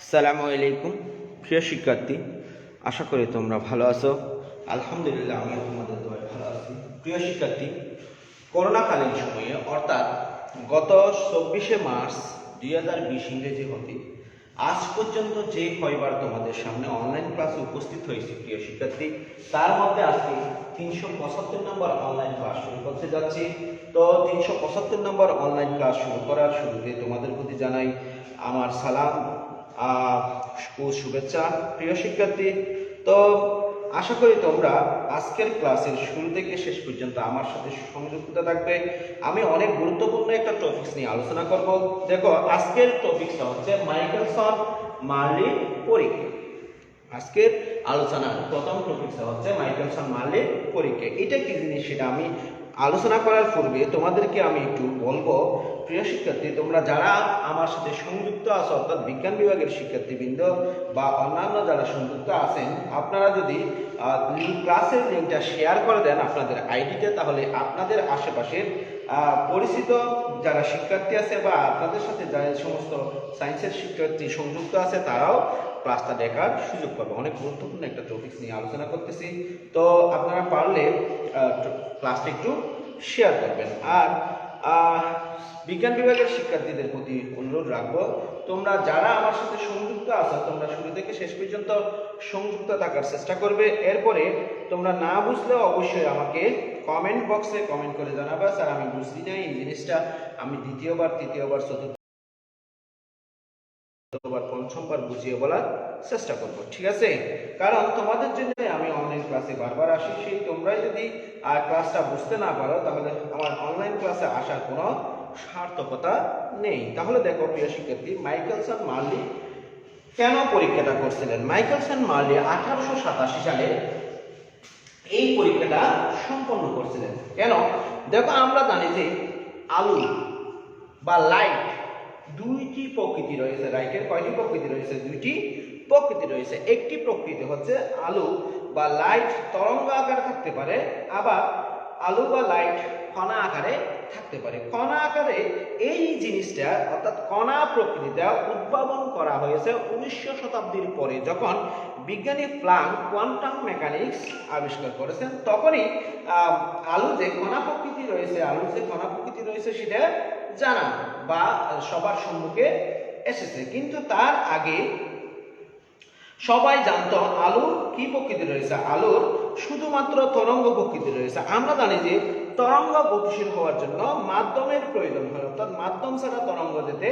আসসালামু আলাইকুম প্রিয় শিক্ষার্থী, আশা করি তোমরা ভালো আছো। আলহামদুলিল্লাহ, আমি তোমাদের দোয়ায় ভালো আছি। প্রিয় শিক্ষার্থী, করোনাকালীন সময়ে অর্থাৎ গত 24শে মার্চ 2020 ইংরেজি হতে আজ পর্যন্ত যে কয়বার তোমাদের সামনে অনলাইন ক্লাসে উপস্থিত হয়েছি প্রিয় শিক্ষার্থী, তার মধ্যে আজকে 375 নম্বর অনলাইন ক্লাস শুরু করতে যাচ্ছি। তো 375 নম্বর অনলাইন ক্লাস শুরু করার শুরুতে তোমাদের প্রতি জানাই আমার সালাম ও শুভেচ্ছা। প্রিয় শিক্ষার্থী, তো আশা করি তোমরা আজকের ক্লাসের শুরু থেকে শেষ পর্যন্ত আমার সাথে সংযুক্ত থাকবে। আমি অনেক গুরুত্বপূর্ণ একটা টপিকস নিয়ে আলোচনা করব। দেখো, আজকের টপিকসটা হচ্ছে মাইকেলসন মার্লি পরীক্ষা। আজকের আলোচনার প্রথম টপিকসটা হচ্ছে মাইকেলসন মার্লি পরীক্ষা। এটা কি জিনিস সেটা আমি আলোচনা করার পূর্বে তোমাদেরকে আমি একটু বলবো। প্রিয় শিক্ষার্থী, তোমরা যারা আমার সাথে সংযুক্ত আছো অর্থাৎ বিজ্ঞান বিভাগের শিক্ষার্থীবৃন্দ বা অন্যান্য যারা সংযুক্ত আছেন, আপনারা যদি ক্লাসের লিঙ্কটা শেয়ার করে দেন আপনাদের আইডিতে, তাহলে আপনাদের আশেপাশের পরিচিত যারা শিক্ষার্থী আছে বা আপনাদের সাথে যারা সমস্ত সায়েন্সের শিক্ষার্থী সংযুক্ত আছে তারাও ক্লাসটা দেখার সুযোগ পাবে। অনেক গুরুত্বপূর্ণ একটা টপিক নিয়ে আলোচনা করতেছি, তো আপনারা পারলে ক্লাসটা একটু শেয়ার করবেন। আর বিজ্ঞান বিভাগের শিক্ষার্থীদের প্রতি অনুরোধ রাখবো, তোমরা যারা আমার সাথে সংযুক্ত আছো তোমরা শুরু থেকে শেষ পর্যন্ত সংযুক্ত থাকার চেষ্টা করবে। এরপরে তোমরা না বুঝলেও অবশ্যই আমাকে কমেন্ট বক্সে কমেন্ট করে জানাবে, স্যার আমি বুঝলি না এই জিনিসটা, আমি দ্বিতীয়বার তৃতীয়বার চতুর্থবার পঞ্চমবার বুঝিয়ে বলার চেষ্টা করব, ঠিক আছে? কারণ তোমাদের জন্য আমি অনলাইন ক্লাসে বারবার আসি। সেই তোমরাই যদি ক্লাসটা বুঝতে না পারো তাহলে আমার অনলাইন ক্লাসে আসার কোনো সার্থকতা নেই। তাহলে দেখো প্রিয় শিক্ষার্থী, মাইকেলসন মার্লি কেন পরীক্ষাটা করছিলেন? মাইকেলসন মার্লি 1887 সালে এই পরীক্ষাটা সম্পন্ন করছিলেন। কেন? দেখো, আমরা জানি যে আলো বা লাইট দুইটি প্রকৃতি রয়েছে। লাইটের কয়টি প্রকৃতি রয়েছে? দুইটি প্রকৃতি রয়েছে। একটি প্রকৃতি হচ্ছে আলো বা লাইট তরঙ্গ আকারে থাকতে পারে, আবার আলো বা লাইট কণা আকারে থাকতে পারে। কণা আকারে এই জিনিসটা অর্থাৎ কণা প্রকৃতিটা উদ্ভাবন করা হয়েছে 19 শতাব্দীর পরে, যখন বিজ্ঞানী প্লাঙ্ক কোয়ান্টাম মেকানিক্স আবিষ্কার করেছেন। তখনই আলো যে কণা প্রকৃতি রয়েছে সেটা জানা বা সবার সম্মুখে এসেছে। কিন্তু তার আগে সবাই জানতো আলোর কি প্রকৃতি রয়েছে, আলোর শুধুমাত্র তরঙ্গ প্রকৃতি রয়েছে। আমরা জানি যে তরঙ্গ গতিশীল হওয়ার জন্য মাধ্যমের প্রয়োজন হয়, অর্থাৎ মাধ্যম ছাড়া তরঙ্গ যেতে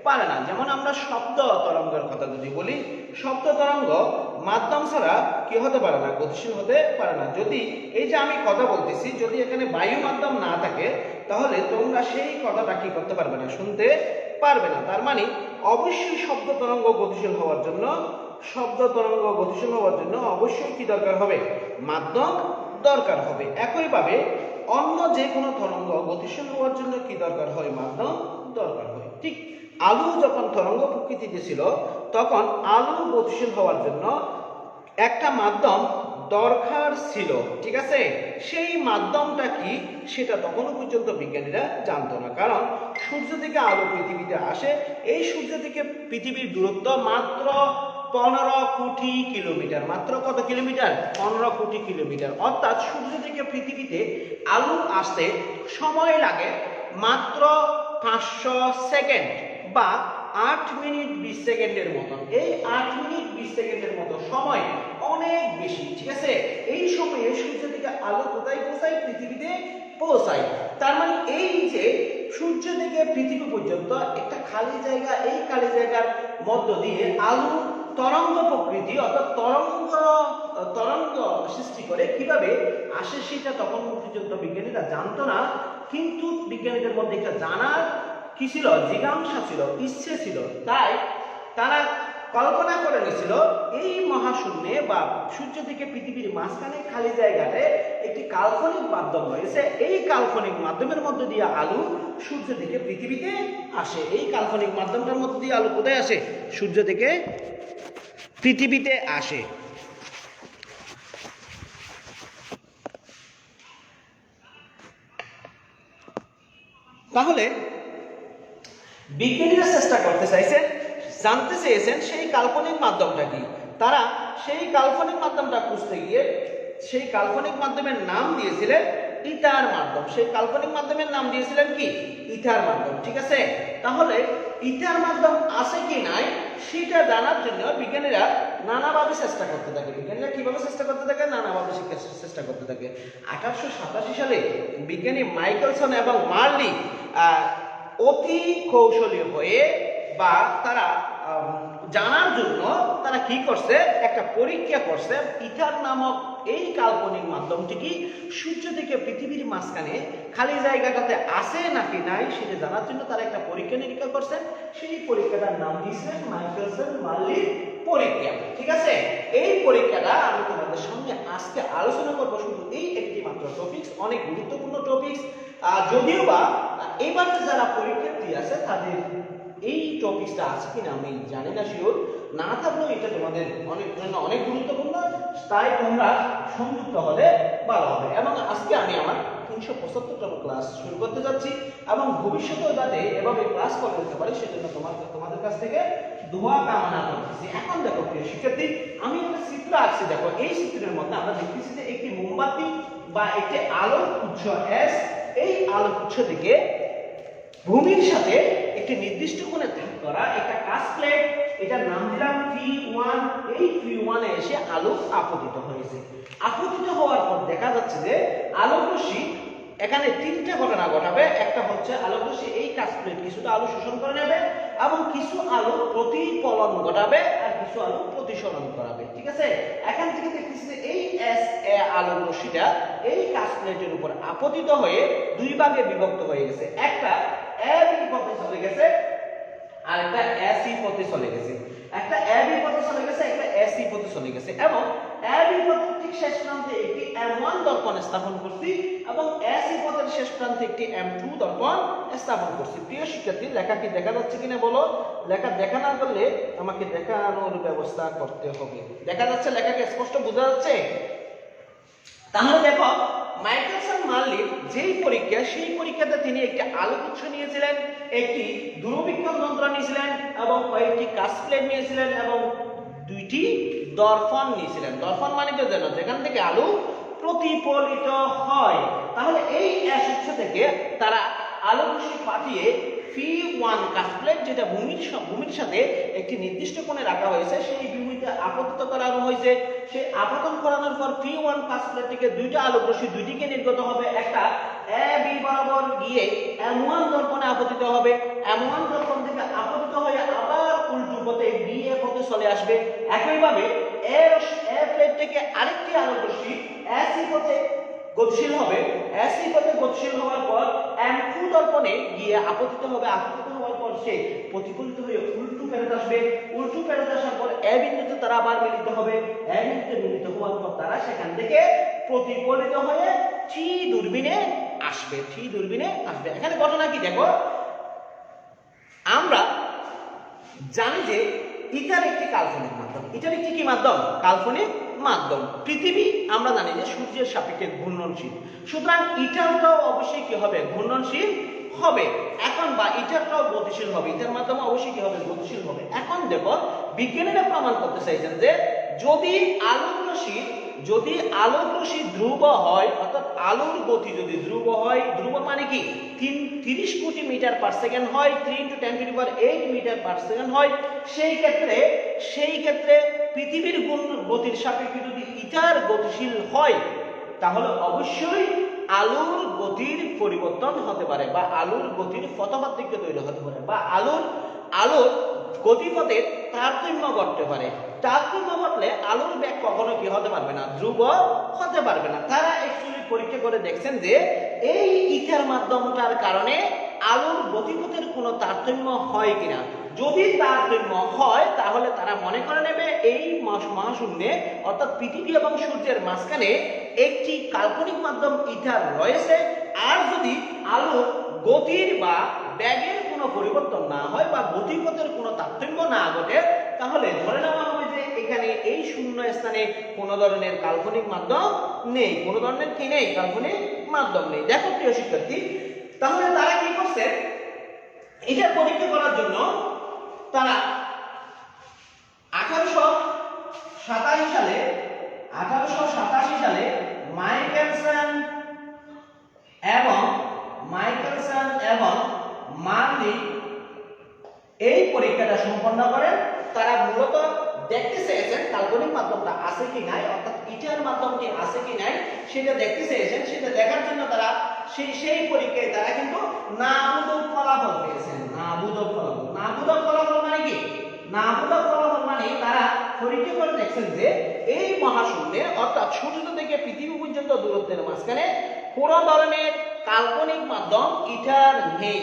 পারে না। যেমন আমরা শব্দ তরঙ্গের কথা যদি বলি, শব্দ তরঙ্গ মাধ্যম ছাড়া কি হতে পারে না? গতিশীল হতে পারে না। যদি এই যে আমি কথা বলতেছি, যদি এখানে বায়ু মাধ্যম না থাকে তাহলে তোমরা সেই কথাটা কি করতে পারবে না? শুনতে পারবে না। তার মানে অবশ্যই শব্দ তরঙ্গ গতিশীল হওয়ার জন্য অবশ্যই কি দরকার হবে? মাধ্যম দরকার হবে। একইভাবে অন্য যে কোনো তরঙ্গ গতিশীল হওয়ার জন্য কি দরকার হয়? মাধ্যম দরকার হয়। ঠিক আলো যখন তরঙ্গ প্রকৃতিতে ছিল তখন আলো গতিশীল হওয়ার জন্য একটা মাধ্যম দরকার ছিল, ঠিক আছে? সেই মাধ্যমটা কি সেটা তখনও পর্যন্ত বিজ্ঞানীরা জানতো না। কারণ সূর্য থেকে আলো পৃথিবীতে আসে, এই সূর্য থেকে পৃথিবীর দূরত্ব মাত্র 15 কোটি কিলোমিটার। মাত্র কত কিলোমিটার? 15 কোটি কিলোমিটার। অর্থাৎ সূর্য থেকে পৃথিবীতে আলো আসতে সময় লাগে মাত্র 500 সেকেন্ড বা 8 মিনিট 20 সেকেন্ডের মতন। এই 8 মিনিট 20 সেকেন্ডের মতো সময় অনেক বেশি, ঠিক আছে? এই সময়ে সূর্য থেকে আলো কোথায় পৌঁছায়? পৃথিবীতে পৌঁছায়। তার মানে এই যে সূর্য থেকে পৃথিবী পর্যন্ত একটা খালি জায়গা, এই খালি জায়গার মধ্য দিয়ে আলো তরঙ্গ প্রকৃতি অর্থাৎ তরঙ্গ সৃষ্টি করে। কিভাবে আসে সেটা তখন পর্যন্ত বিজ্ঞানীরা জানতো না। কিন্তু বিজ্ঞানীদের মধ্যে একটা জানার কি ছিল? জিজ্ঞাসা ছিল, ইচ্ছে ছিল। তাই তারা কল্পনা করে নিয়েছিল এই মহাশূন্যে বা সূর্য থেকে পৃথিবীর মাঝখানে খালি জায়গাতে একটি কাল্পনিক মাধ্যম রয়েছে। এই কাল্পনিক মাধ্যমের মধ্যে দিয়ে আলো সূর্য থেকে পৃথিবীতে আসে। এই কাল্পনিক মাধ্যমটার মধ্যে দিয়ে আলো কোথায় আসে? সূর্য থেকে পৃথিবীতে আসে। তাহলে বিজ্ঞানীরা চেষ্টা করতে চাইছে জানতে চেয়েছেন সেই কাল্পনিক মাধ্যমটা কি। তারা সেই কাল্পনিক মাধ্যমটা খুঁজতে গিয়ে সেই কাল্পনিক মাধ্যমের নাম দিয়েছিলেন ইথার মাধ্যম। সেই কাল্পনিক মাধ্যমের নাম দিয়েছিলেন কি? ইথার মাধ্যম। ঠিক আছে, তাহলে ইথার মাধ্যম আছে কি নাই সেটা জানার জন্য বিজ্ঞানীরা নানাভাবে চেষ্টা করতে থাকে। বিজ্ঞানীরা কিভাবে চেষ্টা করতে থাকে? নানাভাবে চেষ্টা করতে থাকে। 1887 সালে বিজ্ঞানী মাইকেলসন এবং মার্লি অতি কৌশলী হয়ে বা তারা জানার জন্য তারা কি করছে, একটা পরীক্ষা করছে। ইথার নামক এই কাল্পনিক মাধ্যমটি কি সূর্য থেকে পৃথিবীর মাঝখানে খালি জায়গাটাতে আছে নাকি নাই সেটা জানার জন্য তারা একটা পরীক্ষা নিরীক্ষা করছে। সেই পরীক্ষাটার নাম দিয়েছিলেন মাইকেলসন মার্লি পরীক্ষা। ঠিক আছে, এই পরীক্ষাটা আমি তোমাদের সামনে আজকে আলোচনা করবো। শুধু এই একটি মাত্র টপিকস, অনেক গুরুত্বপূর্ণ টপিকস। যদিও বা এবার যারা পরীক্ষার্থী আছে তাদের এই টপিকসটা আছে কিনা আমি জানি না, শিওর না থাকলেও এটা তোমাদের অনেক গুরুত্বপূর্ণ, তাই তোমরা সংযুক্ত হলে ভালো হবে। এবং আজকে আমি আমার 375তম ক্লাস শুরু করতে যাচ্ছি এবং ভবিষ্যতেও যাতে এভাবে ক্লাস করে দিতে পারি সেজন্য তোমাদের কাছ থেকে দোয়া কামনা করতেছি। এখন দেখো প্রিয় শিক্ষার্থী, আমি একটা চিত্র আঁকছি। দেখো এই চিত্রের মধ্যে আমরা দেখতেছি যে একটি মোমবাতি বা একটি আলোর উৎস এস, এই আলোর উৎস থেকে ভূমির সাথে একটি নির্দিষ্ট কোণে ধাপ করা একটা কাঁচ প্লেট, এটার নাম দিলাম P1। এই P1 এ এসে আলো আপতিত হয়েছে। আপতিত হওয়ার পর দেখা যাচ্ছে যে আলোক রশ্মি এখানে তিনটা ঘটনা ঘটাবে। একটা হচ্ছে আলোক রশ্মি এই কাঁচ প্লেট কিছুটা আলো শোষণ করে নেবে এবং কিছু আলো প্রতিফলন ঘটাবে আর কিছু আলো প্রতিসরণ করাবে। ঠিক আছে, এখান থেকে দেখতেছি যে এই এস এ আলোক রশ্মিটা এই কাঁচ প্লেটের উপর আপতিত হয়ে দুই ভাগে বিভক্ত হয়ে গেছে। একটা এবি পথে চলে গেছে আর একটা এসি পথে চলে গেছে। একটা এবি পথে চলে গেছে, একটা এসি পথে চলে গেছে। এবং এবি পথের ঠিক শেষ প্রান্তে একটি M1 দর্পণ স্থাপন করছি এবং এসি পথের শেষ প্রান্তে একটি M2 দর্পণ স্থাপন করছি। প্রিয় শিক্ষার্থী, লেখা কি দেখা যাচ্ছে কিনা বলো? লেখা দেখা না করলে আমাকে দেখানোর ব্যবস্থা করতে হবে। দেখা যাচ্ছে? লেখাকে স্পষ্ট বোঝা যাচ্ছে? তাহলে দেখো মাইকেলসন মার্লির যেই পরীক্ষা, সেই পরীক্ষাতে তিনি একটি আলোক উৎস নিয়েছিলেন, একটি দূরবীক্ষণ যন্ত্র নিয়েছিলেন এবং কয়েকটি কাঁচ প্লেট নিয়েছিলেন এবং দুইটি দর্পণ নিয়েছিলেন। দর্পণ মানে তো জানো যেখান থেকে আলো প্রতিফলিত হয়। তাহলে এই এস উৎস থেকে তারা আলোক রশ্মি পাঠিয়ে P1 কাঁচ প্লেট, যেটা ভূমির সাথে একটি নির্দিষ্ট কোণে রাখা হয়েছে, সেই ভূমিতে আপতিত করানো হয়েছে। সেই আপতন করানোর পর P1 কাঁচ প্লেট থেকে দুইটা আলোক রশ্মি দুইটিকে নির্গত হবে। একটা এবি বরাবর গিয়ে M1 দর্পণে আপতিত হবে। M1 দর্পণ থেকে আপতিত হয়ে আবার উল্টো পথে বি এ পথে চলে আসবে। একইভাবে এ প্লেট থেকে আরেকটি আলোক রশ্মি এসি পথে গতিশীল হবে। এসি পথে গতিশীল হওয়ার পর M2 দর্পণে গিয়ে আপতিত হবে। আপতিত হওয়ার পর সে প্রতিফলিত হয়ে উল্টো ফেরত আসবে। উল্টো ফেরত আসার পর এ বিন্দুতে তারা আবার মিলিত হবে। এ বিন্দুতে মিলিত হওয়ার পর তারা সেখান থেকে প্রতিফলিত হয়ে থ্রি দূরবীনে আসবে। থ্রি দূরবীনে আসবে। এখানে ঘটনা কি দেখো, আমরা জানি যে ইথার একটি কাল্পনিক মাধ্যম। ইথার একটি কি মাধ্যম? কাল্পনিক মাধ্যম। পৃথিবী আমরা জানি যে সূর্যের সাপেক্ষে ঘূর্ণনশীল, সুতরাং ইথারটাও অবশ্যই কি হবে? ঘূর্ণনশীল হবে। এখন বা ইথারটাও গতিশীল হবে। ইথার মাধ্যমে অবশ্যই কি হবে? গতিশীল হবে। এখন দেখো বিজ্ঞানীরা প্রমাণ করতে চাইছেন যে যদি আলোক রশ্মি ধ্রুব হয়, অর্থাৎ আলোর গতি যদি ধ্রুব হয়, ধ্রুব মানে কি 30 কোটি মিটার পার সেকেন্ড হয়, 3 × 10⁸ মিটার পার সেকেন্ড হয়, সেই ক্ষেত্রে পৃথিবীর গতির সাপেক্ষে যদি ইথার গতিশীল হয় তাহলে অবশ্যই আলোর গতির পরিবর্তন হতে পারে বা আলোর গতির পথপার্থক্য তৈরি হতে পারে বা আলোর গতিপথের তারতম্য ঘটতে পারে। তারতম্য ঘটলে আলোর বেগ কখনো কি হতে পারবে না? ধ্রুব হতে পারবে না। তারা অ্যাকচুয়ালি পরীক্ষা করে দেখছেন যে এই ইথার মাধ্যমটার কারণে আলোর গতিপথের কোনো তারতম্য হয় কিনা। যদি তারতম্য হয় তাহলে তারা মনে করে নেবে এই মহাশূন্যে অর্থাৎ পৃথিবী এবং সূর্যের মাঝখানে একটি কাল্পনিক মাধ্যম ইথার রয়েছে। আর যদি আলোর গতির বা বেগের কোনো পরিবর্তন না হয় বা গতিপথের কোনো তারতম্য না ঘটে তাহলে ধরে নেওয়া হবে যে এখানে এই শূন্য স্থানে কোনো ধরনের কাল্পনিক মাধ্যম নেই। কোনো ধরনের কি নেই? কাল্পনিক মাধ্যম নেই। দেখো প্রিয় শিক্ষার্থী, তাহলে তারা কি করছে? এটা পরীক্ষা করার জন্য তারা 1887 সালে মাইকেলসন এবং মার্লি এই পরীক্ষাটা সম্পন্ন করেন। তারা মূলত দেখতে চেয়েছেন কাল্পনিক মাধ্যমটা আছে কি নাই, অর্থাৎ ইটার মাধ্যমটি আছে কি নাই সেটা দেখতে চেয়েছেন। সেটা দেখার জন্য তারা সেই পরীক্ষায় তারা কিন্তু নাবুদক ফলাফল পেয়েছেন। নাবুদক ফলাফল মানে কি? নাবুদক ফলাফল মানে তারা পরীক্ষা করে দেখছেন যে এই মহাশূন্যে অর্থাৎ সূর্য থেকে পৃথিবী পর্যন্ত দূরত্বের মাঝখানে কোন ধরনের কাল্পনিক মাধ্যম ইটার নেই।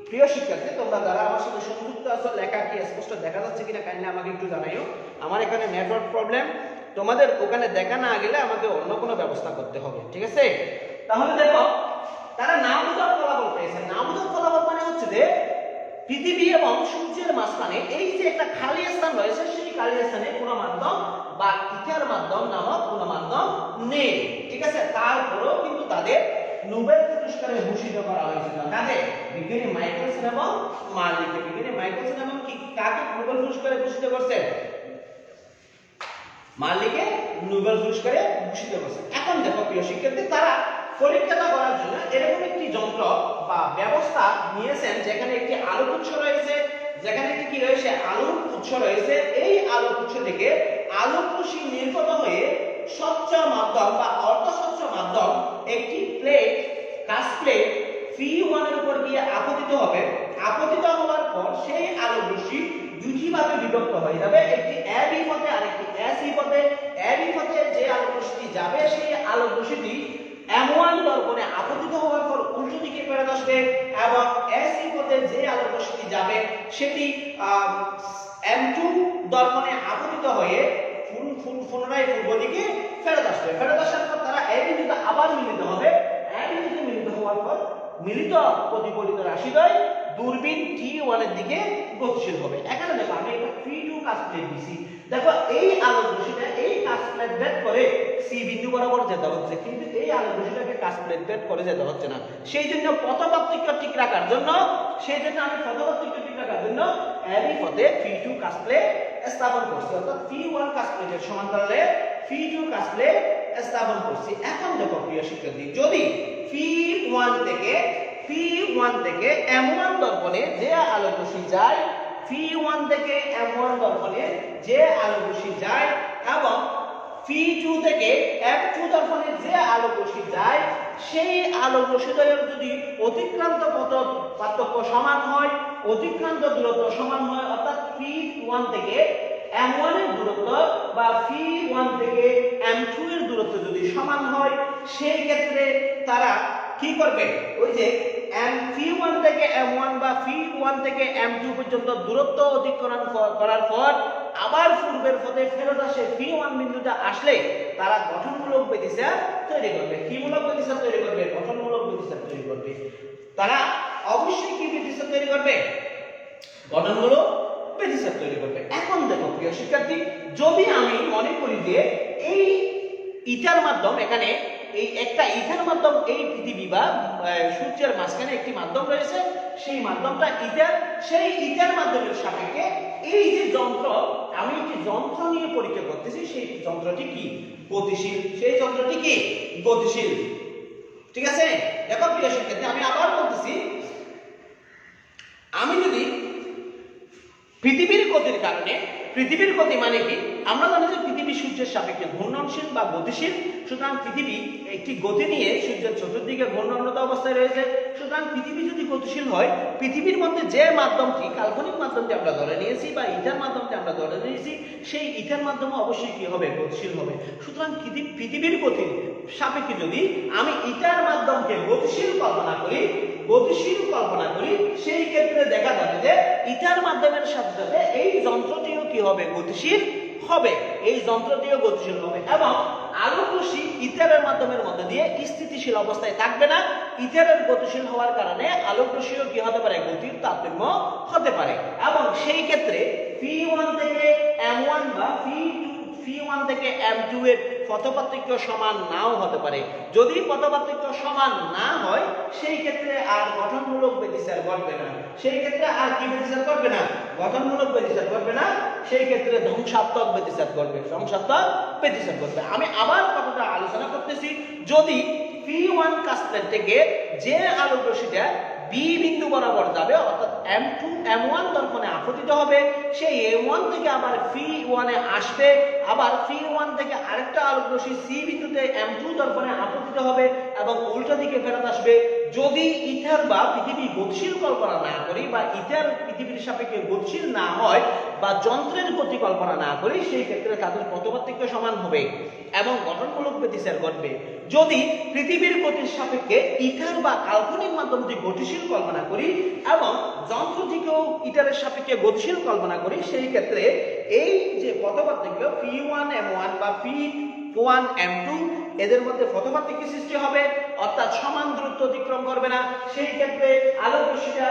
প্রিয় শিক্ষার্থী, তোমরা যারা আমার সাথে সংযুক্ত আছো, লেখা কি স্পষ্ট দেখা যাচ্ছে কিনা কাইন্ডলি আমাকে একটু জানাইও। আমার এখানে নেটওয়ার্ক প্রবলেম, তোমাদের ওখানে দেখা না গেলে আমাকে অন্য কোনো ব্যবস্থা করতে হবে, ঠিক আছে? তাহলে দেখো তারা নাবুদক ফলাফল পেয়েছে। নাবুদক ফলাফল মানে হচ্ছে যে পৃথিবী এবং সূর্যের মাঝখানে এই যে একটা খালি স্থান রয়েছে, সেই খালি স্থানে কোনো মাধ্যম বা ইথার মাধ্যম নামক কোনো মাধ্যম নেই, ঠিক আছে? তারপরেও কিন্তু তাদের নোবেল পুরস্কারে ভূষিত করা হয়েছিল। কাকে? বিজ্ঞানী মাইকেলসন এবং মার্লিকে। বিজ্ঞানী মাইকেলসন এবং কাকে নোবেল পুরস্কারে ভূষিত করছে? মার্লিকে নোবেল পুরস্কারে ভূষিত করছে। এখন দেখো প্রিয় শিক্ষার্থী, তারা পরীক্ষাটা করার জন্য এরকম একটি যন্ত্র বা ব্যবস্থা নিয়েছেন যেখানে একটি আলোক উৎস রয়েছে, যেখানে একটি কি রয়েছে? আলোক উৎস রয়েছে। এই আলোক উৎস থেকে আলোক রশ্মি নির্গত হয়ে স্বচ্ছ মাধ্যম বা অর্ধস্বচ্ছ মাধ্যম একটি প্লেট, কাঁচ প্লেট P1 এর উপর গিয়ে আপতিত হবে। আপতিত হওয়ার পর সেই আলোক রশ্মি দুটি ভাগে বিভক্ত হয়ে যাবে, একটি AB পথে আর একটি AC পথে। AB পথে যে আলোক রশ্মি যাবে সেই আলোক রশ্মিটি M1 দর্পণে আপতিত হওয়ার পর উল্টো দিকে ফেরত আসবে, এবং AC পথে যে আলোক রশ্মি যাবে সেটি M2 দর্পণে আপতিত হয়ে পুনরায় পূর্ব দিকে ফেরত আসবে। ফেরত আসার পর তারা এই বিন্দুতে আবার মিলিত হবে। এই বিন্দুতে মিলিত হওয়ার পর মিলিত প্রতিফলিত রাশিদ্বয় দূরবীন T1 এর দিকে গতিশীল হবে। এখানে দেখো আমি একটা P2 কাঁচ প্লেট দিছি। দেখো এই আলোক রশ্মিটা এই কাঁচ প্লেট ভেদ করে C বিন্দু বরাবর যেতে হচ্ছে, কিন্তু এই আলোক রশ্মিটাকে কাঁচ প্লেট ভেদ করে যেতে হচ্ছে না। সেই জন্য পথপার্থক্য ঠিক রাখার জন্য AB পথে P2 কাঁচ প্লেট স্থাপন করছি, অর্থাৎ P1 কাঁচ প্লেটের সমান্তরালে P2 কাঁচ প্লেট স্থাপন করছি। এখন দেখো প্রিয় শিক্ষার্থী, যদি P1 থেকে M1 দর্পণে যে আলোক রশ্মি যায়, P1 থেকে M1 দর্পণে যে আলোক রশ্মি যায় এবং P2 থেকে F2 দর্পণে যে আলোক রশ্মি যায়, সেই আলোক রশ্মিদ্বয়ের যদি অতিক্রান্ত পথ পার্থক্য সমান হয়, অতিক্রান্ত দূরত্ব সমান হয়, অর্থাৎ P1 থেকে M1 এর দূরত্ব বা P1 থেকে M2 এর দূরত্ব যদি সমান হয়, সেই ক্ষেত্রে তারা কি করবে? ওই যে P1 থেকে M1 বা P1 থেকে M2 পর্যন্ত দূরত্ব অতিক্রম করার পর আবার পূর্বের পথে ফেরত আসে P1 বিন্দুটা আসলে তারা গঠনমূলক ব্যতিচার তৈরি করবে। কি মূলক ব্যতিচার তৈরি করবে? গঠনমূলক ব্যতিচার তৈরি করবে। তারা অবশ্যই কি ব্যতিচার তৈরি করবে? গঠনমূলক ব্যতিচার তৈরি করবে। এখন দেখো প্রিয় শিক্ষার্থী, যদি আমি মনে করি যে এই ইথার মাধ্যম, এখানে এই একটা ইথার মাধ্যম এই পৃথিবী বা সূর্যের মাঝখানে একটি মাধ্যম রয়েছে, সেই মাধ্যমটা ইথার, সেই ইথার মাধ্যমের সাপেক্ষে এই যে যন্ত্র, আমি একটি যন্ত্র নিয়ে পরীক্ষা করতেছি, সেই যন্ত্রটি কি? গতিশীল। সেই যন্ত্রটি কি? গতিশীল, ঠিক আছে? দেখো প্রিয় শিক্ষার্থী, আমি আবার বলতেছি, আমি যদি পৃথিবীর গতির কারণে, পৃথিবীর গতি মানে কি? আমরা জানি যে পৃথিবী সূর্যের সাপেক্ষে ঘূর্ণনশীল বা গতিশীল। সুতরাং পৃথিবী একটি গতি নিয়ে সূর্যের চতুর্দিকে ঘূর্ণায়মান অবস্থায় রয়েছে। সুতরাং পৃথিবী যদি গতিশীল হয়, পৃথিবীর মধ্যে যে মাধ্যমটি, কাল্পনিক মাধ্যমটি আমরা ধরে নিয়েছি বা ইথার মাধ্যমটি আমরা ধরে নিয়েছি, সেই ইথার মাধ্যমে অবশ্যই কি হবে? গতিশীল হবে। সুতরাং পৃথিবীর গতির সাপেক্ষে যদি আমি ইথার মাধ্যমকে গতিশীল কল্পনা করি, সেই ক্ষেত্রে দেখা যাবে যে ইথার মাধ্যমের সাথে সাথে এই যন্ত্রটিও কি হবে? গতিশীল হবে। এই যন্ত্রটিও গতিশীল হবে এবং আলোক রশ্মি ইথারের মাধ্যমের মধ্যে দিয়ে স্থিতিশীল অবস্থায় থাকবে না। ইথারের গতিশীল হওয়ার কারণে আলোক রশ্মিও কি হতে পারে? গতির তারতম্য হতে পারে। এবং সেই ক্ষেত্রে P1 থেকে M1 বা ফি1 থেকে m2 এর পথপার্থক্য সমান নাও হতে পারে। যদি পথপার্থক্য সমান না হয় সেই ক্ষেত্রে আর গঠনমূলক ব্যতিচার ঘটবে না। সেই ক্ষেত্রে আর কি ব্যতিচার ঘটবে না? গঠনমূলক ব্যতিচার ঘটবে না, সেই ক্ষেত্রে ধ্বংসাত্মক ব্যতিচার ঘটবে, ধ্বংসাত্মক ব্যতিচার ঘটবে। আমি আবার কথাটা আলোচনা করতেছি, যদি P1 কাস্টের থেকে যে আলোক রশ্মিটা B বিন্দু বরাবর যাবে অর্থাৎ M1 দর্পণে আপতিত হবে, সেই M1 থেকে আবার P1 এ আসবে, আবার P1 থেকে আরেকটা আলোক রশ্মি C বিন্দুতে M2 দর্পণে আপতিত হবে এবং উল্টো দিকে ফেরত আসবে। যদি ইথার বা পৃথিবী গতিশীল কল্পনা না করি বা ইথার পৃথিবীর সাপেক্ষে গতিশীল না হয় বা যন্ত্রের গতি কল্পনা না করি, সেই ক্ষেত্রে তাদের পথপার্থক্য সমান হবে এবং গঠনমূলক ব্যতিচার ঘটবে। যদি পৃথিবীর গতির সাপেক্ষে ইথার বা কাল্পনিক মাধ্যমটি গতিশীল কল্পনা করি এবং যন্ত্রটিকেও ইথারের সাপেক্ষে গতিশীল কল্পনা করি, সেই ক্ষেত্রে এই যে পথপার্থক্য P1M1 বা P1M2 এদের মধ্যে পথপার্থক্য সৃষ্টি হবে, অর্থাৎ সমান দূরত্ব অতিক্রম করবে না। সেই ক্ষেত্রে আলোক রশ্মিটা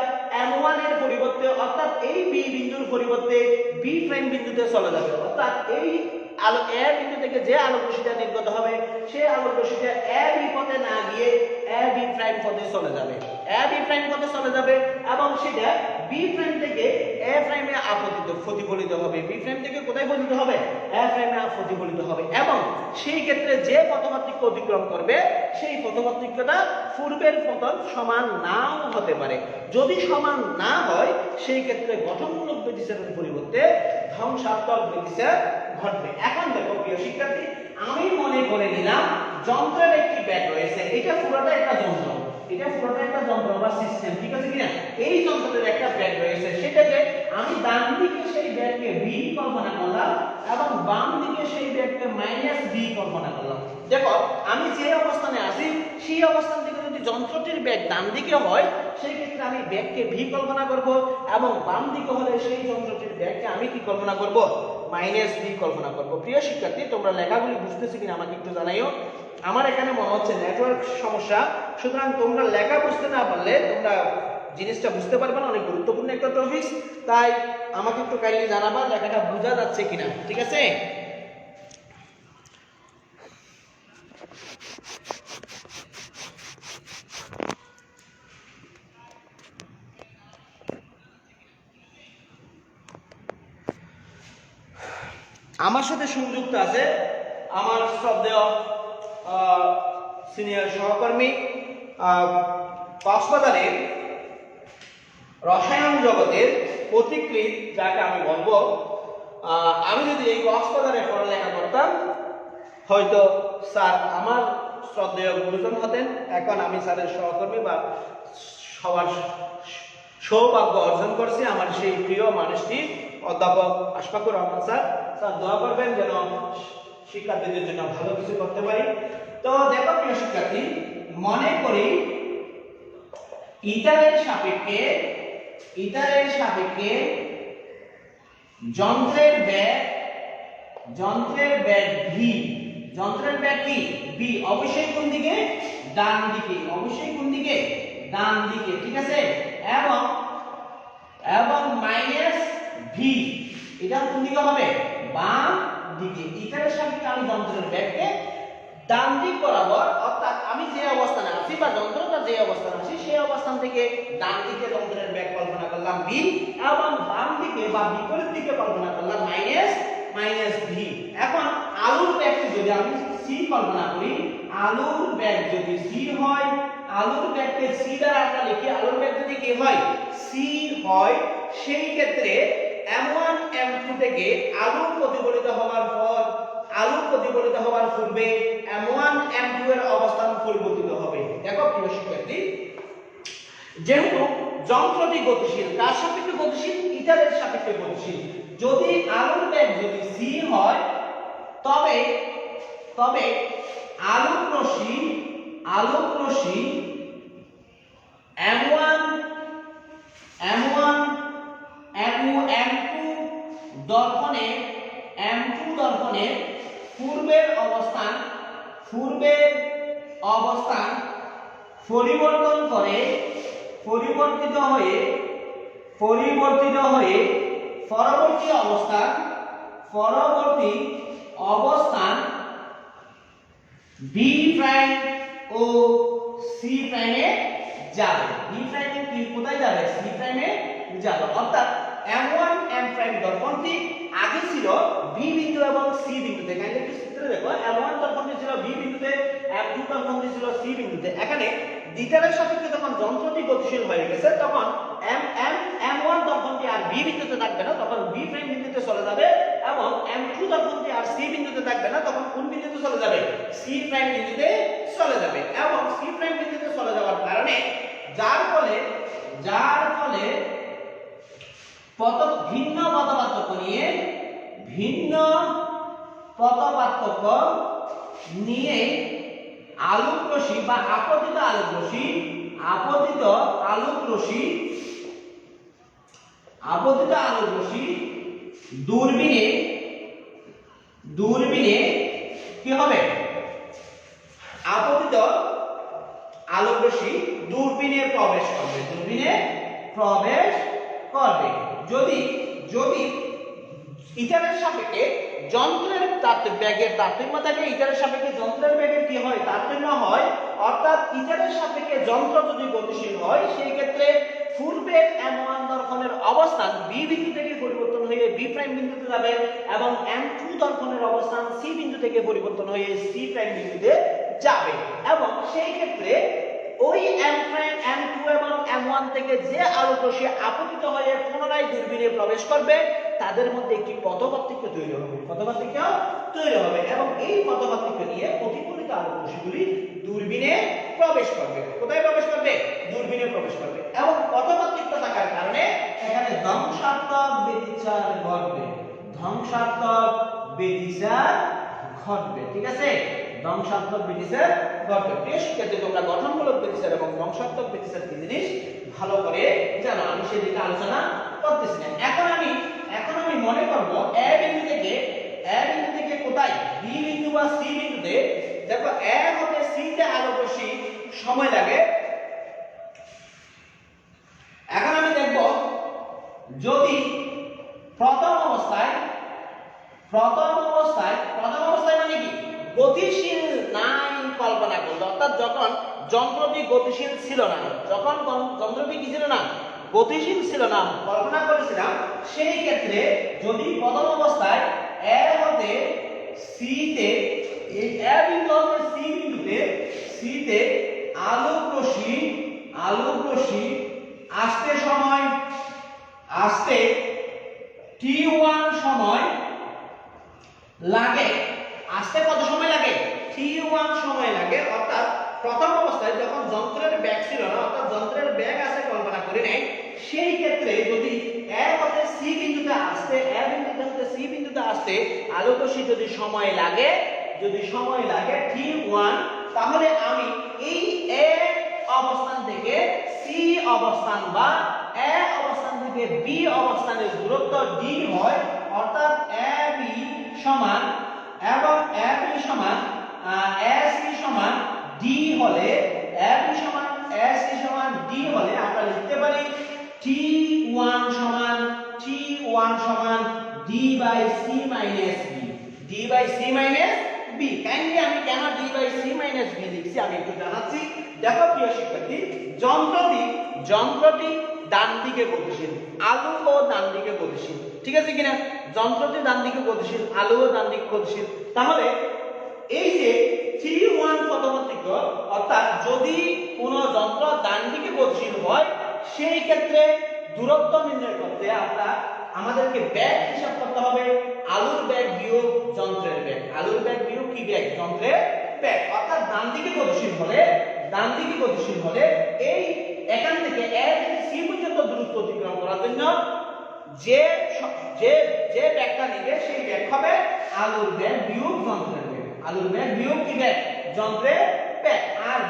M1 এর পরিবর্তে অর্থাৎ এই B বিন্দুর পরিবর্তে B প্রাইম বিন্দুতে চলে যাবে, অর্থাৎ এই আলো এ বিন্দু থেকে যে আলোক রশ্মিটা নির্গত হবে সেই আলোক রশ্মিটা এ বি পথে না গিয়ে এ বি প্রাইম পথে চলে যাবে, এ বি প্রাইম পথে চলে যাবে এবং সেটা বি প্রাইম থেকে এ প্রাইমে প্রতিফলিত হবে। বি প্রাইম থেকে কোথায় পতিত হবে? এ প্রাইমে প্রতিফলিত হবে এবং সেই ক্ষেত্রে যে পথপার্থক্য অতিক্রম করবে সেই পথপার্থক্যটা পূর্বের পথের সমান নাও হতে পারে। যদি সমান না হয় সেই ক্ষেত্রে গঠনমূলক ব্যতিচারের পরিবর্তে ধ্বংসাত্মক ব্যতিচার ঘটবে। এখন দেখো প্রিয় শিক্ষার্থী, আমি মনে করে নিলাম যন্ত্রের একটি ব্যাগ রয়েছে, এটা পুরোটা একটা যন্ত্র, এটা পুরোটা একটা যন্ত্র বা সিস্টেম, ঠিক আছে কিনা? এই যন্ত্রের একটা ব্যাগ রয়েছে, সেটাকে আমি ডান দিকে সেই ব্যাগকে বি কল্পনা করলাম এবং বাম দিকে সেই ব্যাগকে মাইনাস বি কল্পনা করলাম। দেখো আমি যে অবস্থানে আছি সেই অবস্থান থেকে যদি যন্ত্রটির ব্যাগ ডান দিকে হয় সেই ক্ষেত্রে আমি ব্যাগকে ভি কল্পনা করব এবং বাম দিকে হলে সেই যন্ত্রটির ব্যাগকে আমি কি কল্পনা করব? মাইনাস বি কল্পনা করব। প্রিয় শিক্ষার্থী, তোমরা লেখাগুলি বুঝতেছি কিনা আমাকে একটু জানাইও। আমার এখানে মনে হচ্ছে নেটওয়ার্ক সমস্যা, সুতরাং তোমরা লেখা বুঝতে না পারলে তোমরা জিনিসটা বুঝতে পারবে না, অনেক গুরুত্বপূর্ণ একটা টপিক, তাই আমাকে একটু কাইন্ডলি জানাবা লেখাটা বোঝা যাচ্ছে কিনা, ঠিক আছে? আমার সাথে সংযুক্ত আছে আমার শ্রদ্ধেয় সিনিয়র সহকর্মী, কক্সবাজারের রসায়ন জগতের পথিকৃৎ, যাকে আমি বলবো, আমি যদি এই কক্সবাজারে পড়ালেখা করতাম হয়তো স্যার আমার শ্রদ্ধেয় গুরুজন হতেন। এখন আমি স্যারের সহকর্মী বা সবার সৌভাগ্য অর্জন করছি আমার সেই প্রিয় মানুষটি অধ্যাপক আশফাকুর রহমান স্যার। স্যার দোয়া করবেন যেন শিক্ষার্থীদের জন্য ভালো কিছু করতে পারি। তো দেখো প্রিয় শিক্ষার্থী, মনে করি ইথারের সাপেক্ষে যন্ত্রের ব্যাগ ভি, যন্ত্রের ব্যাগ কি? বি, অবশ্যই কোন দিকে? ডান দিকে, অবশ্যই কোন দিকে? ডান দিকে, ঠিক আছে? এবং মাইনাস ভি, এটা কোন দিকে হবে? বাম দিকে। ইথারের সাপেক্ষে আমি যন্ত্রের ব্যাগকে ডান দিক বরাবর, অর্থাৎ আমি যে অবস্থানে আছি বা যন্ত্রটা যে অবস্থানে আছি সেই অবস্থান থেকে ডান দিকে যন্ত্রের ব্যাগ কল্পনা করলাম বি এবং বাম দিকে বা বিপরীত দিকে কল্পনা করলাম মাইনাস ভি। এখন আলুর ব্যাগকে যদি আমি সি কল্পনা করি, আলুর ব্যাগ যদি সি হয়, আলুর ব্যাগকে সি দ্বারা আমরা লিখি, আলুর ব্যাগ যদি কি হয়? সি হয়, সেই ক্ষেত্রে M1 M2 থেকে আলু প্রতিফলিত হওয়ার পূর্বে M1 M2 এর অবস্থান পরিবর্তিত হবে। দেখো প্রিয় শিক্ষার্থী, যেহেতু যন্ত্রটি গতিশীল, কার সাপেক্ষে গতিশীল? ইথারের সাপেক্ষে গতিশীল। যদি আলোর বেগ যদি c হয়, তবে আলোক রশ্মি M1 M2 দর্পণে পূর্বের অবস্থান পরিবর্তন করে পরিবর্তিত হয়ে পরবর্তী অবস্থান বি প্রাইম ও সি প্রাইমে যাবে। বি প্রাইমে কি কোথায় যাবে? সি প্রাইমে যাবে। অর্থাৎ M1 M প্রাইম দর্পণটি আগে ছিল বি বিন্দু এবং সি বিন্দুতে। কাইন্ডলি একটু চিত্রে দেখো, M1 দর্পণটি ছিল বি বিন্দুতে, M2 দর্পণটি ছিল সি বিন্দুতে। এখানে দ্বিতীয়ের সাপেক্ষে যখন যন্ত্রটি গতিশীল হয়ে গেছে তখন M1 দর্পণটি আর বি বিন্দুতে থাকবে না, তখন বি প্রাইম বিন্দুতে চলে যাবে, এবং M2 দর্পণটি আর সি বিন্দুতে থাকবে না, তখন কোন বিন্দুতে চলে যাবে? সি প্রাইম বিন্দুতে চলে যাবে। এবং সি প্রাইম বিন্দুতে চলে যাওয়ার কারণে যার ফলে ভিন্ন পথপার্থক্য নিয়ে আলোক রশ্মি বা আপতিত আলোক রশ্মি দূরবীনে কি হবে? আপতিত আলোক রশ্মি দূরবীনে প্রবেশ করবে। যদি ইথারের সাপেক্ষে যন্ত্রের ব্যাগের তারতম্য থাকে, ইথারের সাপেক্ষে যন্ত্রের ব্যাগের কি হয়? তারতম্য হয়। অর্থাৎ ইথারের সাপেক্ষে যন্ত্র যদি গতিশীল হয় সেই ক্ষেত্রে পূর্বের M1 দর্পণের অবস্থান বি বিন্দু থেকে পরিবর্তন হয়ে বি প্রাইম বিন্দুতে যাবে, এবং M2 দর্পণের অবস্থান সি বিন্দু থেকে পরিবর্তন হয়ে সি প্রাইম বিন্দুতে যাবে। এবং সেই ক্ষেত্রে ওই M প্রাইম M2 এবং M1 থেকে যে আলোক রশ্মি আপতিত হয়ে পুনরায় দূরবীনে প্রবেশ করবে তাদের মধ্যে একটি পথপার্থক্য তৈরি হবে, এবং এই পথপার্থক্য নিয়ে প্রতিফলিত আলোক রশ্মিগুলি দূরবীনে প্রবেশ করবে। কোথায় প্রবেশ করবে? দূরবীনে প্রবেশ করবে। এবং পথপার্থক্য থাকার কারণে এখানে ধ্বংসাত্মক ব্যতিচার ঘটবে। ঠিক আছে, ধ্বংসাত্মক ব্যতিচার ঘটবে। প্রিয় শিক্ষার্থী, তোমরা গঠনমূলক ব্যতিচার এবং ধ্বংসাত্মক ব্যতিচার কি জিনিস ভালো করে জানো, আমি সেদিকে আলোচনা করতেছি না। এখন আমি মনে করব এ বিন্দু থেকে কোথায়? বি বিন্দু বা সি বিন্দুতে। দেখো, এ হতে সি তে আলোক রশ্মি সময় লাগে। এখন আমি দেখব যদি প্রথম অবস্থায় মানে কি? গতিশীল নাই কল্পনা করল, অর্থাৎ যখন যন্ত্রটি গতিশীল ছিল না, গতিশীল ছিল না কল্পনা করেছিলাম, সেই ক্ষেত্রে যদি প্রথম অবস্থায় এ হতে সি তে, এই এ বিন্দু হতে সি তে আলোক রশ্মি আসতে t1 সময় লাগে। আসতে কত সময় লাগে? t1 সময় লাগে। অর্থাৎ প্রথম অবস্থায় যখন যন্ত্রের ব্যাগ ছিল না, অর্থাৎ যন্ত্রের ব্যাগ আছে কল্পনা করে নেই, সেই ক্ষেত্রে যদি এ হতে সি বিন্দুতে আসতে আলোক রশ্মি যদি সময় লাগে t1, তাহলে আমি এই এ অবস্থান থেকে সি অবস্থান বা এ অবস্থান থেকে বি অবস্থানের দূরত্ব d হয়। অর্থাৎ AB সমান AC সমান D হলে, AB সমান AC সমান D হলে আমরা লিখতে পারি T1 সমান D by C minus B। Kindly আমি কেন D by C minus B লিখছি আমি একটু জানাচ্ছি। দেখো প্রিয় শিক্ষার্থী, যন্ত্রটি ডান দিকে গতিশীল, আলোও ডান দিকে গতিশীল। ঠিক আছে কিনা? যন্ত্রটি ডান দিকে গতিশীল, আলোও ডান দিকে গতিশীল। তাহলে এই যে t1 পথপার্থক্য, অর্থাৎ যদি কোনো যন্ত্র ডান দিকে গতিশীল হয় সেই ক্ষেত্রে দূরত্ব নির্ণয় করতে আমাদেরকে ব্যাগ হিসাব করতে হবে আলোর ব্যাগ বিয়োগ যন্ত্রের ব্যাগ। আলোর ব্যাগ বিয়োগ কি ব্যাগ? যন্ত্রের ব্যাগ। অর্থাৎ ডান দিকে গতিশীল হলে এই এখান থেকে এ থেকে সি পর্যন্ত দূরত্ব অতিক্রম করার জন্য যে ব্যাগটা নিবে সেই ব্যাগ হবে আলোর ব্যাগ বিয়োগ যন্ত্রের ব্যাগ। আলোর ব্যাগ বিয়োগ কি ব্যাগ? যন্ত্রের ব্যাগ। আর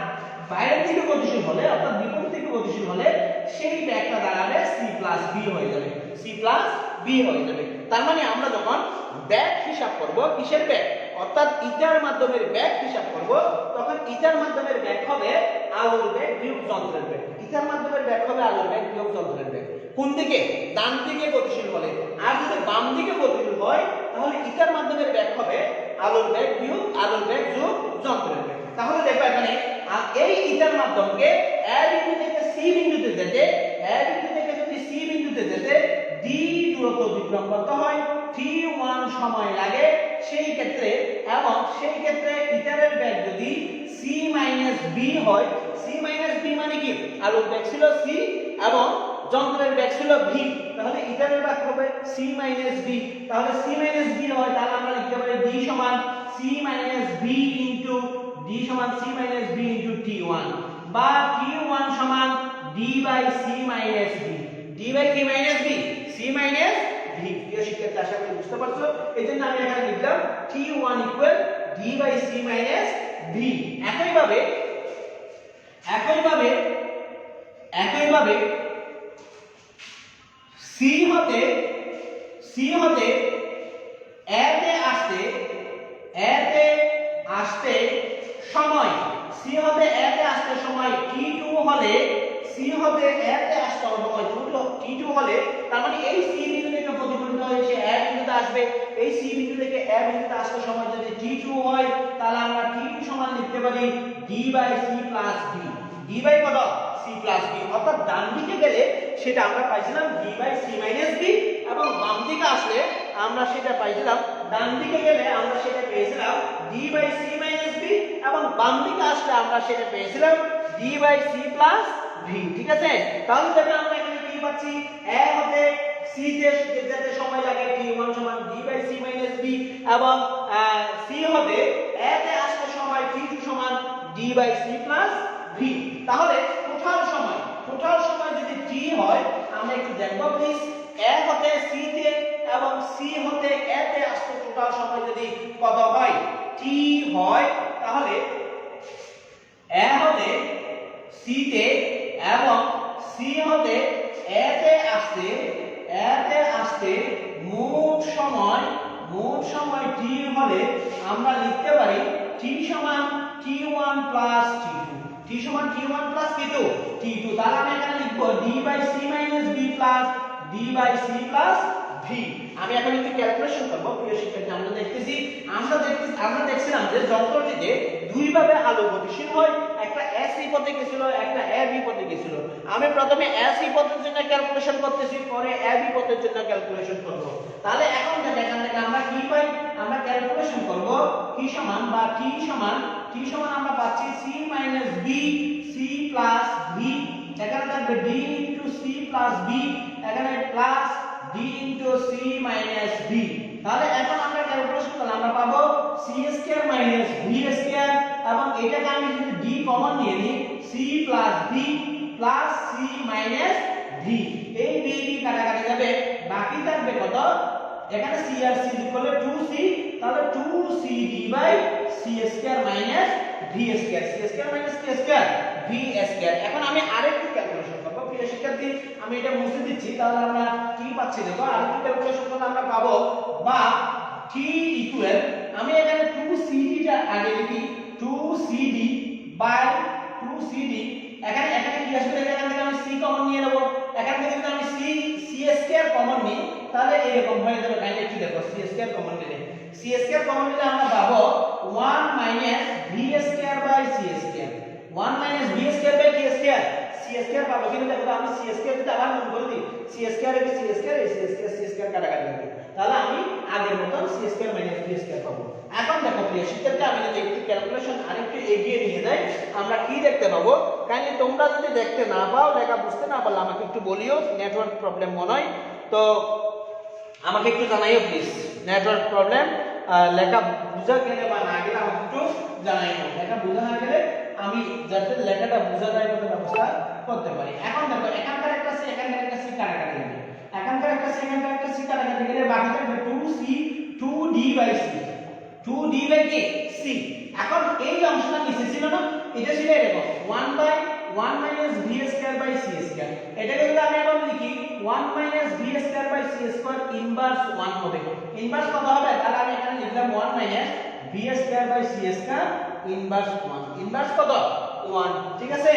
বাইরের দিকে গতিশীল হলে, অর্থাৎ বিপরীত দিকে গতিশীল হলে সেই ব্যাগটা দাঁড়াবে C+B হয়ে যাবে। তার মানে আমরা যখন ব্যাগ হিসাব করব, কিসের ব্যাগ? অর্থাৎ ইটার মাধ্যমের ব্যাগ হিসাব করব, তখন ইটার মাধ্যমের ব্যাগ হবে আলোর ব্যাগ বিয়োগ যন্ত্রের ব্যাগ। ইটার মাধ্যমের ব্যাগ হবে আলোর ব্যাগ বিয়োগ যন্ত্রের ব্যাগ। কোন দিকে? ডান দিকে গতিশীল হলে। আর যদি বাম দিকে গতিশীল হয় তাহলে ইটার মাধ্যমের ব্যাগ হবে আলোর বেগ বিয়োগ আলোর বেগ যোগ যন্ত্রের বেগ। তাহলে দেখো এখানে এই ইটার মাধ্যমকে এ বিন্দু থেকে সি বিন্দুতে যেতে এ বিন্দু থেকে যদি সি বিন্দুতে যেতে ডি দূরত্ব অতিক্রম করতে হয় t1 সময় লাগে সেই ক্ষেত্রে ইটারের বেগ যদি c - b হয়, c - b মানে কি আলোর বেগ ছিল c এবং যন্ত্রের বেগ ছিল v, তাহলে ইটারের বেগ হবে c - b। তাহলে c - b হয়, তাহলে আমরা লিখতে পারি d সমান c - b ইনটু t1 বা t1 সমান d by c - b, d by কি - b, c - v। প্রিয় শিক্ষার্থী, আশা করি বুঝতে পারছো। এইজন্য আমি এখানে লিখলাম t1 equal d by c - v। একইভাবে c হতে a তে আসতে সময় t2 হলে তার মানে এই c বিন্দু থেকে প্রতিফলিত হয়ে সে a বিন্দুতে আসবে। এই c বিন্দু থেকে a বিন্দুতে আসতে সময় যদি t2 হয়, তাহলে আমরা t2 সমান লিখতে পারি d by c plus b, d by কত c প্লাস b। অর্থাৎ ডান দিকে গেলে সেটা আমরা পাইছিলাম d by c minus b, এবং বাম দিকে আসলে আমরা সেটা পাইছিলাম, ডান দিকে গেলে আমরা সেটা পেয়েছিলাম d by c minus b, এবং বাম দিকে আসলে আমরা সেটা পেয়েছিলাম d by c plus v। ঠিক আছে, তাহলে দেখো আমরা এখানে কি পাচ্ছি, a হতে c তে যেতে সময় লাগে t1 সমান d by c minus b, এবং c হতে a তে আসতে সময় t2 সমান d by c plus v। তাহলে টোটাল সময় যদি t হয়, আমরা একটু দেখবো প্লিজ, a হতে c তে এবং c হতে a তে আসতে টোটাল সময় যদি কত হয়, t হয়, তাহলে a হতে c তে এবং c হতে a তে আসতে মোট সময় t হলে আমরা লিখতে পারি t সমান t1 প্লাস t2, t সমান t1 প্লাস t2। তাহলে আমি এখানে লিখব d by c minus b plus d by c plus v। আমি এখন একটু ক্যালকুলেশন করব। প্রিয় শিক্ষার্থী, আমরা দেখছিলাম যে যন্ত্রটিতে দুই ভাবে আলো গতিশীল হয়, একটা s পথে গেছিল, একটা a b পথে গেছিল। আমি প্রথমে s পথের জন্য ক্যালকুলেশন করতেছি, পরে a b পথের জন্য ক্যালকুলেশন করব। তাহলে এখন এখান থেকে আমরা কি পাই, আমরা ক্যালকুলেশন করব কি সমান বা t সমান আমরা পাচ্ছি c minus b c plus v, এখানে থাকবে d into c plus b, এখানে plus d into c minus v। তাহলে এখন আমরা ক্যালকুলেশন করলে আমরা পাবো c square minus v square, এবং এটাকে আমি যদি d কমন নিয়ে নিই c plus v plus c minus v, এই b কাটাকাটি যাবে, বাকি থাকবে কত, এখানে c আর c ইকুয়াল 2c, তাহলে 2c d by c square minus v square, c square minus k square v square. এখন আমি আরেকটু ক্যালকুলেশন করব। প্রিয় শিক্ষার্থী, আমি এটা মুছে দিচ্ছি, তাহলে আমরা কি পাচ্ছি দেখো, আরেকটু ক্যালকুলেশন করলে আমরা পাবো বা t ইকুয়াল, আমি এখানে 2cd টা আগে লিখি, 2cd বাই 2cd, এখানে কি আসবে, এখান থেকে আমি c কমন নিয়ে নেব, এখান থেকে যদি আমি c স্কয়ার কমন নিই, তাহলে এরকম হয়ে যাবে। কাইন্ডলি একটু দেখো, c স্কয়ার কমন নিলে আমরা পাবো 1 minus v square by c square, 1 minus v square by k square, c square পাবো। কিন্তু দেখো, আমি c স্কয়ার যদি আবার গুণ করে দিই, c স্কয়ার এর c স্কয়ার কাটাকাটি হবে, তাহলে আমি আগের মতন c square minus v square পাবো। এখন দেখো প্রিয় শিক্ষার্থী, আমি যদি একটু ক্যালকুলেশন আরেকটু এগিয়ে নিয়ে যাই, আমরা কি দেখতে পাবো, কাইন্ডলি তোমরা যদি দেখতে না পাও, লেখা বুঝতে না পারলে আমাকে একটু বলিও, নেটওয়ার্ক প্রবলেম মনে হয় তো আমাকে একটু জানাইও প্লিজ। নেটওয়ার্ক প্রবলেম, লেখা বুঝা গেলে বা না গেলে আমাকে একটু জানাইও। লেখা বুঝা না গেলে আমি যাতে লেখাটা বুঝা যায় মতো ব্যবস্থা করতে পারি। এখন দেখো, এখানকার একটা c কাটাকাটি গেলে, এখানকার একটা c কাটাকাটি গেলে বাকি থাকবে 2c 2d by c, 2d by কি c। এখন এই অংশটা নিচে ছিল না, এটা ছিল এরকম 1 by 1 minus v square by c square, এটাকে যদি আমি এখন লিখি 1 minus v square by c square inverse 1 হবে। ইনভার্স কত হবে, তাহলে আমি এখানে লিখলাম 1 minus v square by c square inverse 1, inverse কত 1। ঠিক আছে,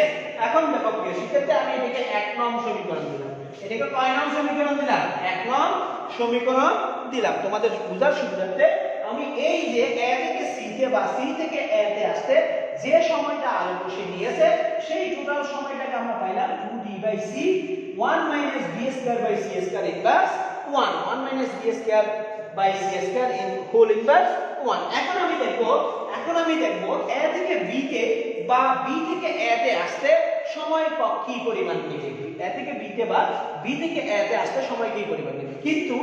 এখন দেখো প্রিয় শিক্ষার্থী, আমি এটাকে 1 নং সমীকরণ দিলাম। এটাকে কয় নং সমীকরণ দিলাম, 1 নং সমীকরণ দিলাম। তোমাদের বুঝার সুবিধার্থে আমি এই যে a থেকে c তে বা c থেকে a তে আসতে যে সময়টা আলোক রশ্মি নিয়েছে সেই টোটাল সময়টাকে আমরা পাইলাম 2d/c 1 - b² c² inverse 1 1 - b² c² in whole inverse 1। এখন আমি দেখব a থেকে b তে বা b থেকে a তে আসতে সময় কি পরিমাণ নেবে। a থেকে b তে বা b থেকে a তে আসতে সময় কি পরিমাণ নেবে, কিন্তু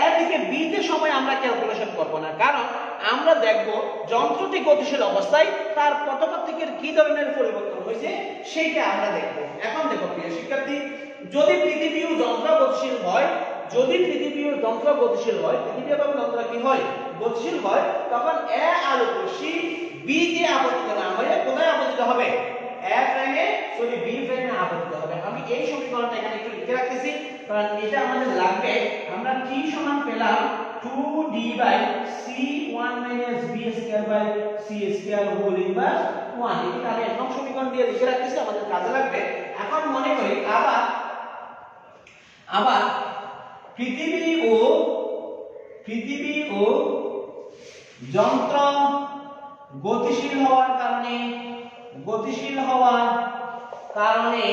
a থেকে b তে সময় আমরা ক্যালকুলেশন করব না, কারণ আমরা দেখব যন্ত্রটি গতিশীল অবস্থায় তার পথপার্থক্যের কি ধরনের পরিবর্তন হয়েছে সেইটা আমরা দেখব। এখন দেখো প্রিয় শিক্ষার্থী, যদি পৃথিবী ও যন্ত্র গতিশীল হয়, পৃথিবী এবং যন্ত্র কি হয়, গতিশীল হয়, তখন a আলোক রশ্মি b তে আপতিত না হয়ে কোথায় আপতিত হবে, b প্রাইমে আপতিত হবে। আমি এই সমীকরণটা এখানে একটু লিখে রাখতেছি, কারণ এটা আমাদের লাগবে। আমরা t সমান পেলাম 2d/c 1 - b² হোল ইনভার্স 1। এটা আমি এক নং সমীকরণ দিয়ে লিখে রাখতেছি, আমাদের কাজে লাগবে। এখন মনে করি আবার পৃথিবী ও যন্ত্র গতিশীল হওয়ার কারণে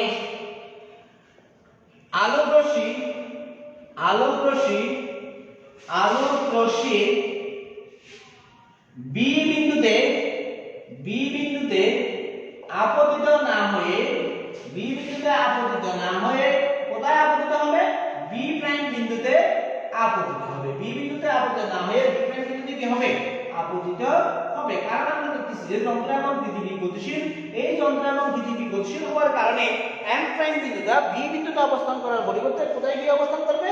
আলোক রশ্মি b বিন্দুতে আপতিত না হয়ে কোথায় আপতিত হবে, b প্রাইম বিন্দুতে আপতিত হবে। b বিন্দুতে আপতিত না হয়ে b প্রাইম বিন্দুতে কি হবে, আপতিত হবে। কারণ আমরা দেখতেছি যে যন্ত্র এবং পৃথিবী গতিশীল, এই যন্ত্র এবং পৃথিবী গতিশীল হওয়ার কারণে m প্রাইম বিন্দুটা b বিন্দুতে অবস্থান করার পরিবর্তে কোথায় গিয়ে অবস্থান করবে,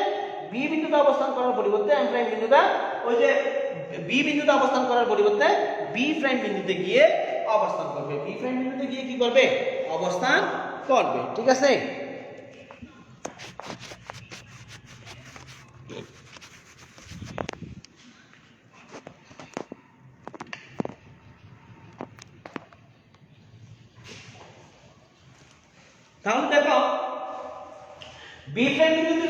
b বিন্দুতে অবস্থান করার পরিবর্তে m প্রাইম বিন্দুটা ওই যে b বিন্দুতে অবস্থান করার পরিবর্তে b প্রাইম বিন্দুতে গিয়ে অবস্থান করবে। b প্রাইম বিন্দুতে গিয়ে কি করবে, অবস্থান করবে। ঠিক আছে, তাহলে দেখো b প্রাইম বিন্দুতে